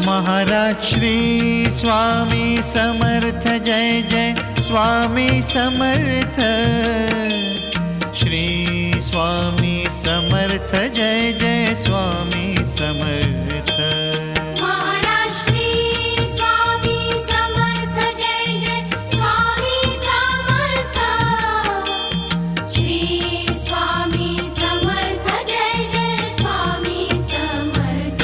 Maharaj Shri Swami Samarth Jai Jai Swami Samarth. Shri Swami Samarth Jai Jai Swami Samarth. Maharaj Shri Swami Samarth Jai Jai Swami Samarth. Shri Swami Samarth Jai Jai Swami Samarth.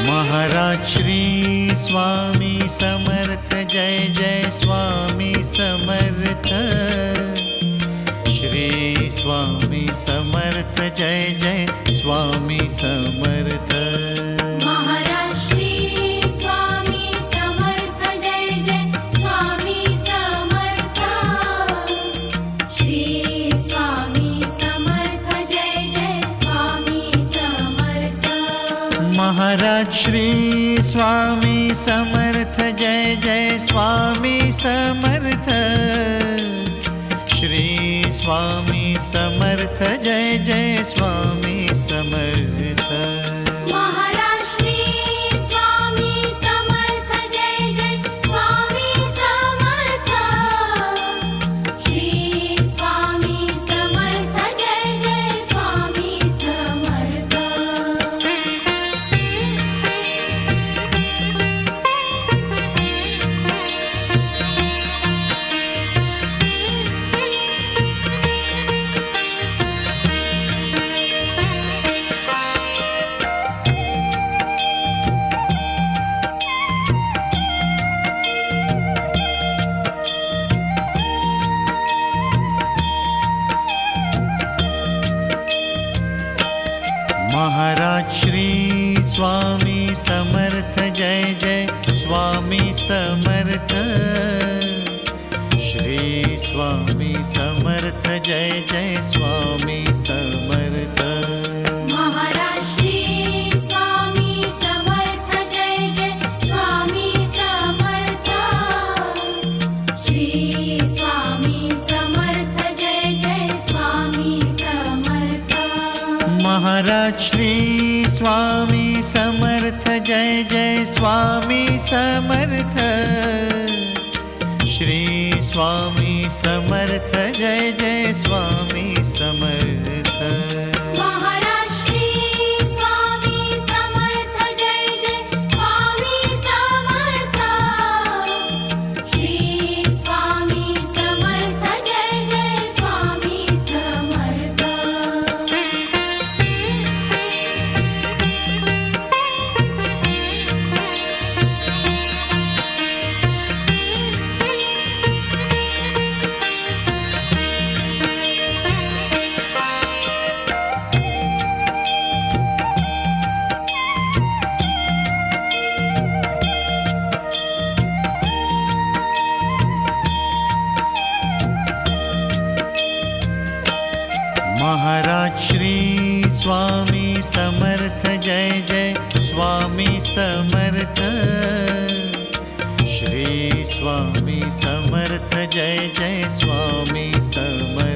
Maharaj Shri Swami Samarth Jai Jai Swami Samarth. Shri Swami Samarth Jai Jai Swami Samarth. Maharaj Shri Swami Samarth Jai Jai Swami Samarth. Shri Swami Samarth Jai Jai Swami Samarth. Maharaj Shri Swami Samarth Jai Jai Swami Samarth. Shri Swami Samarth Jai Jai Swami Samarth. Maharaj Shri Swami Samarth Jai Jai Swami Samarth. Shri Swami Samarth Jai Jai Swami Samarth. Maharaj Shri Swami Samarth Jai Jai Swami Samarth. Shri Swami Samarth Jai Jai Swami Samarth. Maharaj Shri Swami Samarth Jai Jai Swami Samarth. Shri Swami Samarth Jai Jai Swami Samarth. Maharaj Shri Swami Samarth Jai Jai Swami Samarth. Shri Swami Samarth Jai Jai Swami Samarth. Maharaj Shri Swami Samarth Jai Jai Swami Samarth. Shri Swami Samarth Jai Jai Swami Samarth. Maharaj Shri Swami Samarth Jai Jai Swami Samarth. Shri Swami Samarth Jai Jai Swami Samarth.